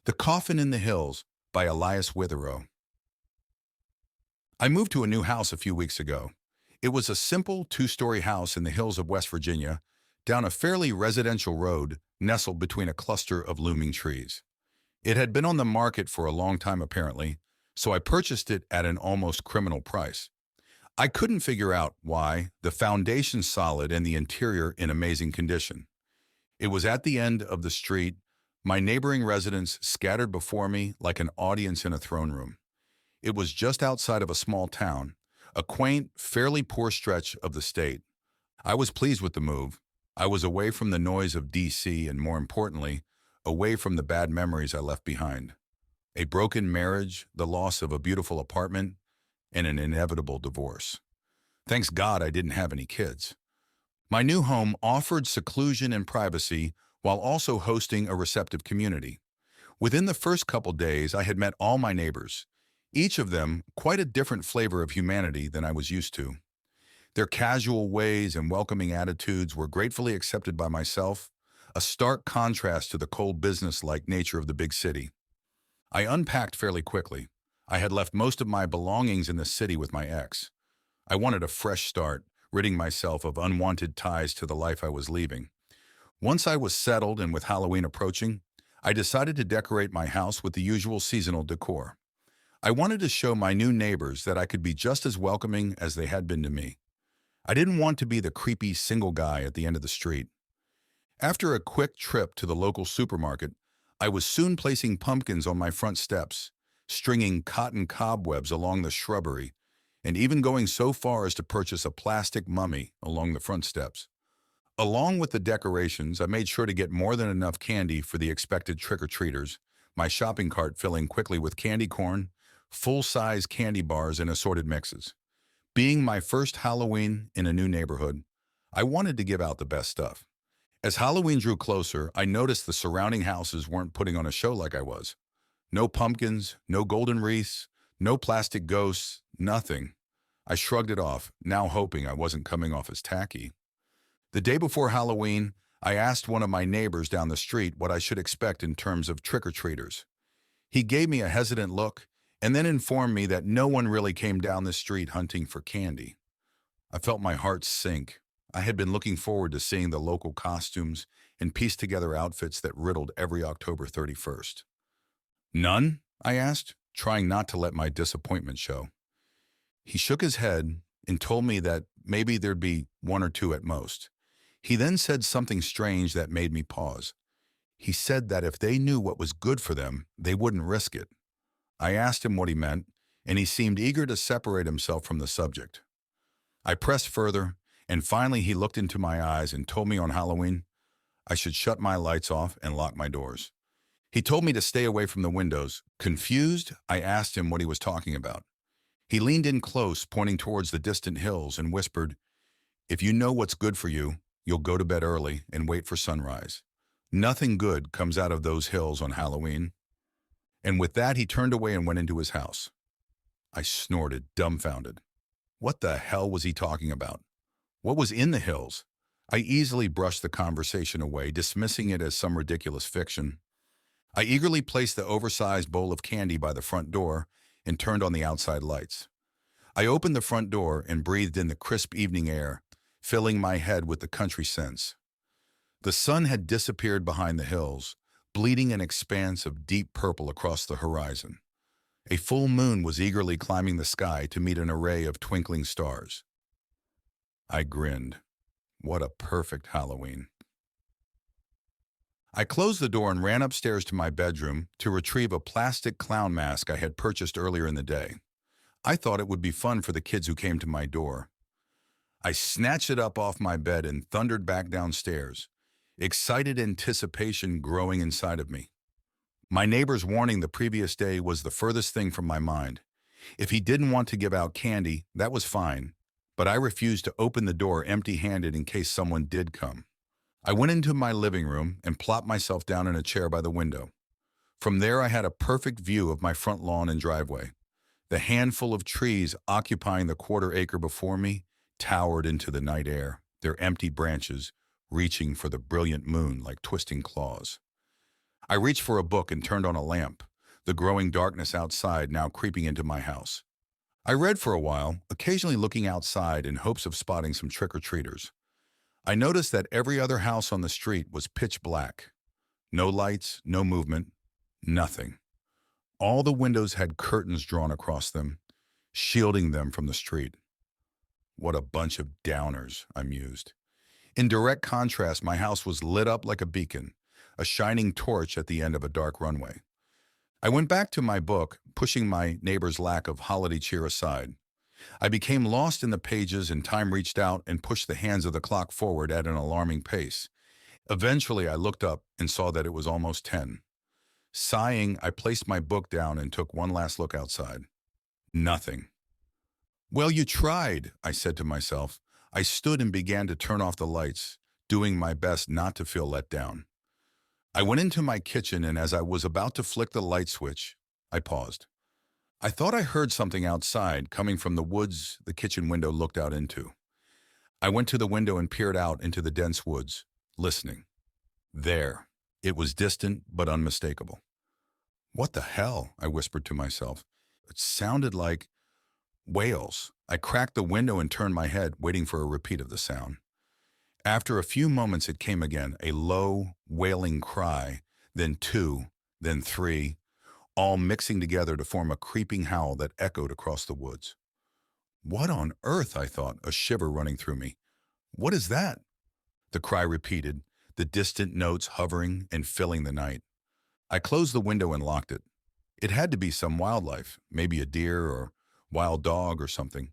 The Coffin in the Hills by Elias Witherow. I moved to a new house a few weeks ago. It was a simple two-story house in the hills of West Virginia, down a fairly residential road nestled between a cluster of looming trees. It had been on the market for a long time apparently, so I purchased it at an almost criminal price. I couldn't figure out why, the foundation solid and the interior in amazing condition. It was at the end of the street, my neighboring residents scattered before me like an audience in a throne room. It was just outside of a small town, a quaint, fairly poor stretch of the state. I was pleased with the move. I was away from the noise of DC and, more importantly, away from the bad memories I left behind. A broken marriage, the loss of a beautiful apartment, and an inevitable divorce. Thanks God I didn't have any kids. My new home offered seclusion and privacy while also hosting a receptive community. Within the first couple days, I had met all my neighbors, each of them quite a different flavor of humanity than I was used to. Their casual ways and welcoming attitudes were gratefully accepted by myself, a stark contrast to the cold business-like nature of the big city. I unpacked fairly quickly. I had left most of my belongings in the city with my ex. I wanted a fresh start, ridding myself of unwanted ties to the life I was leaving. Once I was settled and with Halloween approaching, I decided to decorate my house with the usual seasonal decor. I wanted to show my new neighbors that I could be just as welcoming as they had been to me. I didn't want to be the creepy single guy at the end of the street. After a quick trip to the local supermarket, I was soon placing pumpkins on my front steps, stringing cotton cobwebs along the shrubbery, and even going so far as to purchase a plastic mummy along the front steps. Along with the decorations, I made sure to get more than enough candy for the expected trick-or-treaters, my shopping cart filling quickly with candy corn, full-size candy bars, and assorted mixes. Being my first Halloween in a new neighborhood, I wanted to give out the best stuff. As Halloween drew closer, I noticed the surrounding houses weren't putting on a show like I was. No pumpkins, no golden wreaths, no plastic ghosts, nothing. I shrugged it off, now hoping I wasn't coming off as tacky. The day before Halloween, I asked one of my neighbors down the street what I should expect in terms of trick-or-treaters. He gave me a hesitant look and then informed me that no one really came down the street hunting for candy. I felt my heart sink. I had been looking forward to seeing the local costumes and pieced together outfits that riddled every October 31st. None? I asked, trying not to let my disappointment show. He shook his head and told me that maybe there'd be one or two at most. He then said something strange that made me pause. He said that if they knew what was good for them, they wouldn't risk it. I asked him what he meant, and he seemed eager to separate himself from the subject. I pressed further, and finally he looked into my eyes and told me on Halloween I should shut my lights off and lock my doors. He told me to stay away from the windows. Confused, I asked him what he was talking about. He leaned in close, pointing towards the distant hills, and whispered, "If you know what's good for you, you'll go to bed early and wait for sunrise. Nothing good comes out of those hills on Halloween." And with that, he turned away and went into his house. I snorted, dumbfounded. What the hell was he talking about? What was in the hills? I easily brushed the conversation away, dismissing it as some ridiculous fiction. I eagerly placed the oversized bowl of candy by the front door and turned on the outside lights. I opened the front door and breathed in the crisp evening air, filling my head with the country scents. The sun had disappeared behind the hills, bleeding an expanse of deep purple across the horizon. A full moon was eagerly climbing the sky to meet an array of twinkling stars. I grinned. What a perfect Halloween. I closed the door and ran upstairs to my bedroom to retrieve a plastic clown mask I had purchased earlier in the day. I thought it would be fun for the kids who came to my door. I snatched it up off my bed and thundered back downstairs, excited anticipation growing inside of me. My neighbor's warning the previous day was the furthest thing from my mind. If he didn't want to give out candy, that was fine, but I refused to open the door empty-handed in case someone did come. I went into my living room and plopped myself down in a chair by the window. From there, I had a perfect view of my front lawn and driveway. The handful of trees occupying the quarter-acre before me towered into the night air, their empty branches reaching for the brilliant moon like twisting claws. I reached for a book and turned on a lamp, the growing darkness outside now creeping into my house. I read for a while, occasionally looking outside in hopes of spotting some trick-or-treaters. I noticed that every other house on the street was pitch black. No lights, no movement, nothing. All the windows had curtains drawn across them, shielding them from the street. What a bunch of downers, I mused. In direct contrast, my house was lit up like a beacon, a shining torch at the end of a dark runway. I went back to my book, pushing my neighbor's lack of holiday cheer aside. I became lost in the pages and time reached out and pushed the hands of the clock forward at an alarming pace. Eventually, I looked up and saw that it was almost 10. Sighing, I placed my book down and took one last look outside. Nothing. Well, you tried, I said to myself. I stood and began to turn off the lights, doing my best not to feel let down. I went into my kitchen, and as I was about to flick the light switch, I paused. I thought I heard something outside coming from the woods the kitchen window looked out into. I went to the window and peered out into the dense woods, listening. There. It was distant but unmistakable. What the hell? I whispered to myself. It sounded like wails. I cracked the window and turned my head, waiting for a repeat of the sound. After a few moments it came again, a low, wailing cry, then two, then three, all mixing together to form a creeping howl that echoed across the woods. What on earth, I thought, a shiver running through me. What is that? The cry repeated, the distant notes hovering and filling the night. I closed the window and locked it. It had to be some wildlife, maybe a deer or wild dog or something.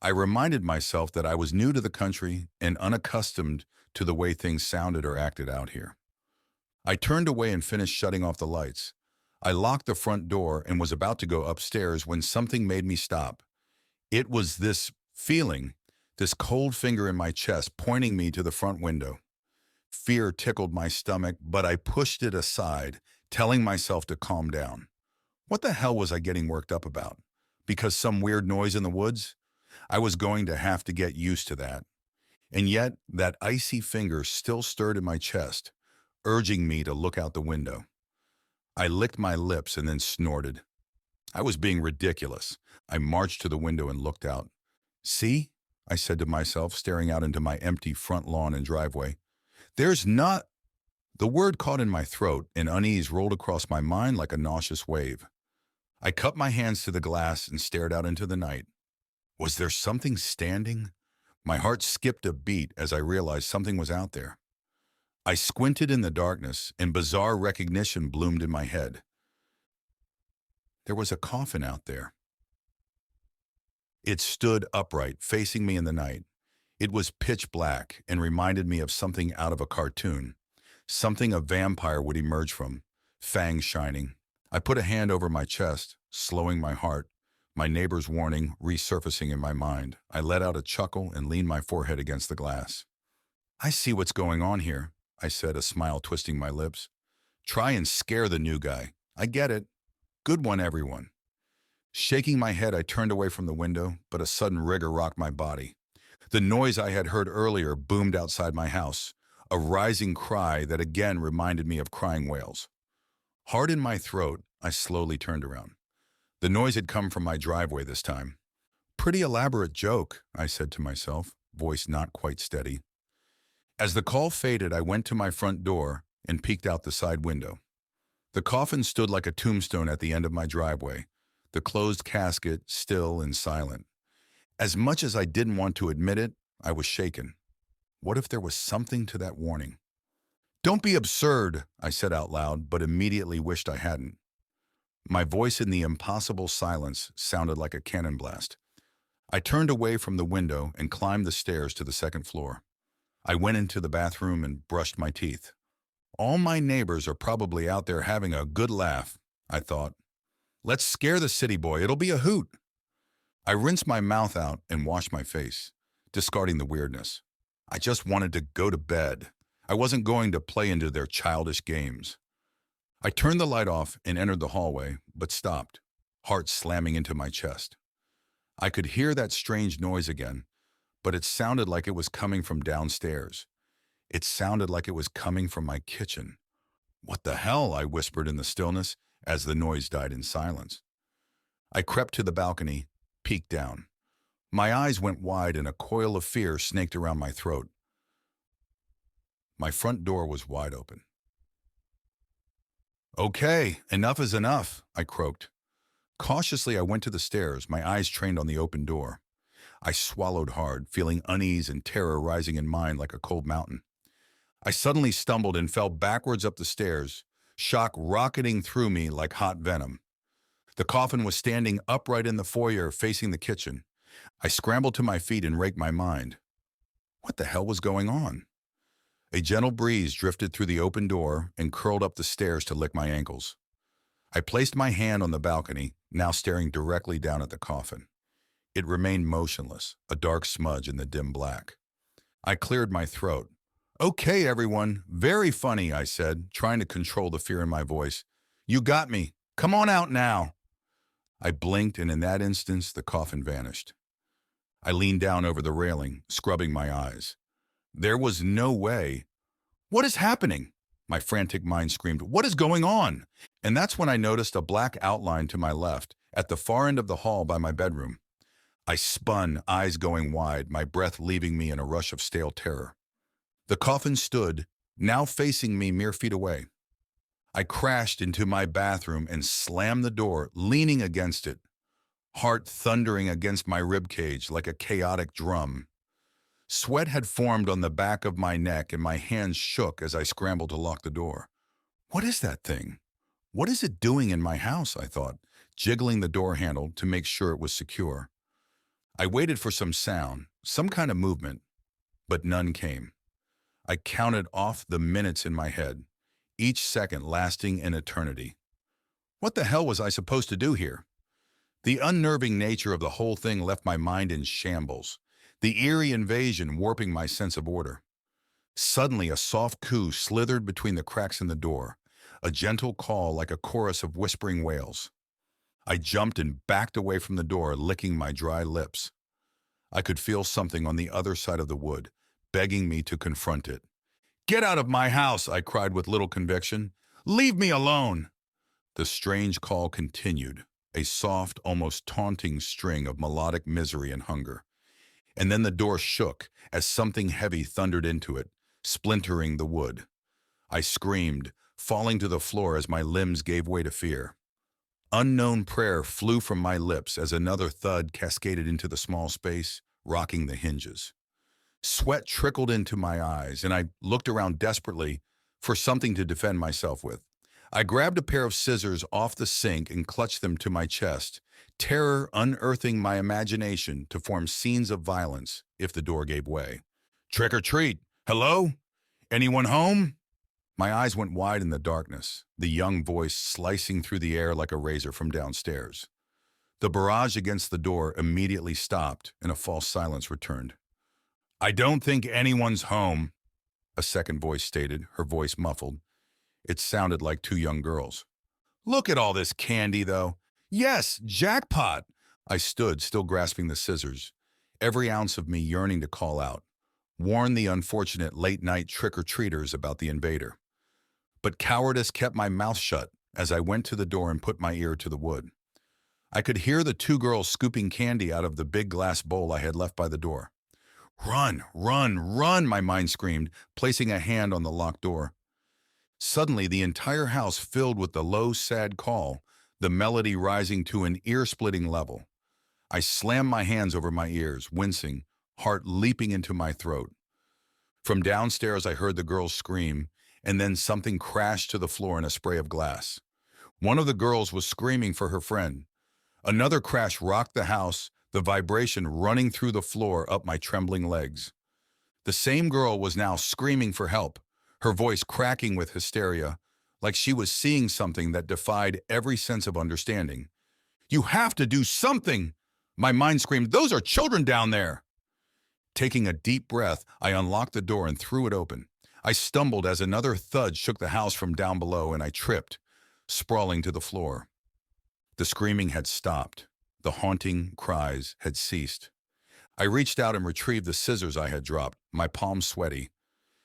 I reminded myself that I was new to the country and unaccustomed to the way things sounded or acted out here. I turned away and finished shutting off the lights. I locked the front door and was about to go upstairs when something made me stop. It was this feeling, this cold finger in my chest pointing me to the front window. Fear tickled my stomach, but I pushed it aside, telling myself to calm down. What the hell was I getting worked up about? Because some weird noise in the woods? I was going to have to get used to that. And yet, that icy finger still stirred in my chest, urging me to look out the window. I licked my lips and then snorted. I was being ridiculous. I marched to the window and looked out. See? I said to myself, staring out into my empty front lawn and driveway. There's not... The word caught in my throat, and unease rolled across my mind like a nauseous wave. I cupped my hands to the glass and stared out into the night. Was there something standing? My heart skipped a beat as I realized something was out there. I squinted in the darkness, and bizarre recognition bloomed in my head. There was a coffin out there. It stood upright, facing me in the night. It was pitch black and reminded me of something out of a cartoon, something a vampire would emerge from, fangs shining. I put a hand over my chest, slowing my heart, my neighbor's warning resurfacing in my mind. I let out a chuckle and leaned my forehead against the glass. I see what's going on here, I said, a smile twisting my lips. Try and scare the new guy. I get it. Good one, everyone. Shaking my head, I turned away from the window, but a sudden rigor rocked my body. The noise I had heard earlier boomed outside my house, a rising cry that again reminded me of crying whales. Hard in my throat, I slowly turned around. The noise had come from my driveway this time. Pretty elaborate joke, I said to myself, voice not quite steady. As the call faded, I went to my front door and peeked out the side window. The coffin stood like a tombstone at the end of my driveway, the closed casket still and silent. As much as I didn't want to admit it, I was shaken. What if there was something to that warning? Don't be absurd, I said out loud, but immediately wished I hadn't. My voice in the impossible silence sounded like a cannon blast. I turned away from the window and climbed the stairs to the second floor. I went into the bathroom and brushed my teeth. All my neighbors are probably out there having a good laugh, I thought. Let's scare the city boy, it'll be a hoot. I rinsed my mouth out and washed my face, discarding the weirdness. I just wanted to go to bed. I wasn't going to play into their childish games. I turned the light off and entered the hallway, but stopped, heart slamming into my chest. I could hear that strange noise again, but it sounded like it was coming from downstairs. It sounded like it was coming from my kitchen. "What the hell?" I whispered in the stillness as the noise died in silence. I crept to the balcony, peeked down. My eyes went wide and a coil of fear snaked around my throat. My front door was wide open. "Okay, enough is enough," I croaked. Cautiously, I went to the stairs, my eyes trained on the open door. I swallowed hard, feeling unease and terror rising in mind like a cold mountain. I suddenly stumbled and fell backwards up the stairs, shock rocketing through me like hot venom. The coffin was standing upright in the foyer facing the kitchen. I scrambled to my feet and raked my mind. What the hell was going on? A gentle breeze drifted through the open door and curled up the stairs to lick my ankles. I placed my hand on the balcony, now staring directly down at the coffin. It remained motionless, a dark smudge in the dim black. I cleared my throat. "Okay, everyone, very funny," I said, trying to control the fear in my voice. "You got me. Come on out now." I blinked, and in that instant, the coffin vanished. I leaned down over the railing, scrubbing my eyes. There was no way. "What is happening?" My frantic mind screamed. "What is going on?" And that's when I noticed a black outline to my left, at the far end of the hall by my bedroom. I spun, eyes going wide, my breath leaving me in a rush of stale terror. The coffin stood, now facing me mere feet away. I crashed into my bathroom and slammed the door, leaning against it, heart thundering against my ribcage like a chaotic drum. Sweat had formed on the back of my neck and my hands shook as I scrambled to lock the door. What is that thing? What is it doing in my house, I thought, jiggling the door handle to make sure it was secure. I waited for some sound, some kind of movement, but none came. I counted off the minutes in my head, each second lasting an eternity. What the hell was I supposed to do here? The unnerving nature of the whole thing left my mind in shambles, the eerie invasion warping my sense of order. Suddenly, a soft coo slithered between the cracks in the door, a gentle call like a chorus of whispering wails. I jumped and backed away from the door, licking my dry lips. I could feel something on the other side of the wood, begging me to confront it. "Get out of my house," I cried with little conviction. "Leave me alone." The strange call continued, a soft, almost taunting string of melodic misery and hunger. And then the door shook as something heavy thundered into it, splintering the wood. I screamed, falling to the floor as my limbs gave way to fear. Unknown prayer flew from my lips as another thud cascaded into the small space, rocking the hinges. Sweat trickled into my eyes, and I looked around desperately for something to defend myself with. I grabbed a pair of scissors off the sink and clutched them to my chest, terror unearthing my imagination to form scenes of violence if the door gave way. "Trick or treat! Hello? Anyone home?" My eyes went wide in the darkness, the young voice slicing through the air like a razor from downstairs. The barrage against the door immediately stopped, and a false silence returned. "I don't think anyone's home," a second voice stated, her voice muffled. It sounded like two young girls. "Look at all this candy, though. Yes, jackpot!" I stood, still grasping the scissors, every ounce of me yearning to call out, warn the unfortunate late-night trick-or-treaters about the invader. But cowardice kept my mouth shut as I went to the door and put my ear to the wood. I could hear the two girls scooping candy out of the big glass bowl I had left by the door. "Run, run, run," my mind screamed, placing a hand on the locked door. Suddenly, the entire house filled with the low, sad call, the melody rising to an ear-splitting level. I slammed my hands over my ears, wincing, heart leaping into my throat. From downstairs, I heard the girls scream, and then something crashed to the floor in a spray of glass. One of the girls was screaming for her friend. Another crash rocked the house, the vibration running through the floor up my trembling legs. The same girl was now screaming for help, her voice cracking with hysteria, like she was seeing something that defied every sense of understanding. "You have to do something!" My mind screamed, "Those are children down there!" Taking a deep breath, I unlocked the door and threw it open. I stumbled as another thud shook the house from down below, and I tripped, sprawling to the floor. The screaming had stopped. The haunting cries had ceased. I reached out and retrieved the scissors I had dropped, my palms sweaty.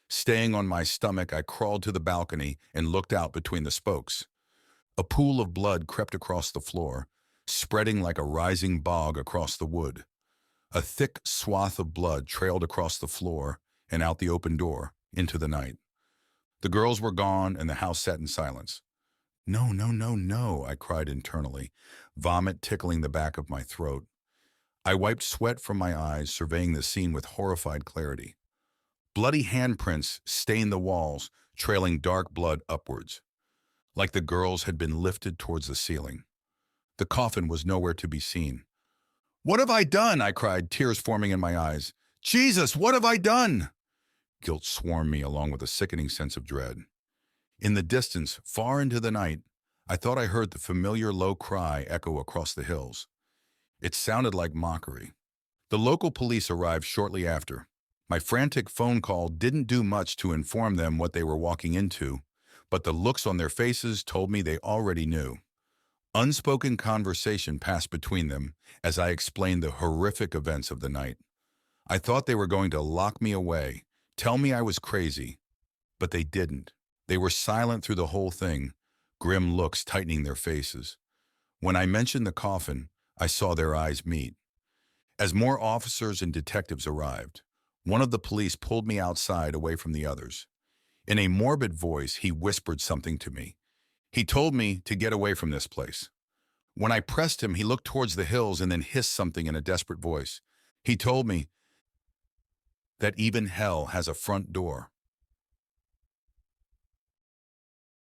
Staying on my stomach, I crawled to the balcony and looked out between the spokes. A pool of blood crept across the floor, spreading like a rising bog across the wood. A thick swath of blood trailed across the floor and out the open door into the night. The girls were gone and the house sat in silence. No, no, no, no, I cried internally, vomit tickling the back of my throat. I wiped sweat from my eyes, surveying the scene with horrified clarity. Bloody handprints stained the walls, trailing dark blood upwards, like the girls had been lifted towards the ceiling. The coffin was nowhere to be seen. "What have I done?" I cried, tears forming in my eyes. "Jesus, what have I done?" Guilt swarmed me along with a sickening sense of dread. In the distance, far into the night, I thought I heard the familiar low cry echo across the hills. It sounded like mockery. The local police arrived shortly after. My frantic phone call didn't do much to inform them what they were walking into, but the looks on their faces told me they already knew. Unspoken conversation passed between them as I explained the horrific events of the night. I thought they were going to lock me away, tell me I was crazy, but they didn't. They were silent through the whole thing, grim looks tightening their faces. When I mentioned the coffin, I saw their eyes meet. As more officers and detectives arrived, one of the police pulled me outside away from the others. In a morbid voice, he whispered something to me. He told me to get away from this place. When I pressed him, he looked towards the hills and then hissed something in a desperate voice. He told me that even hell has a front door.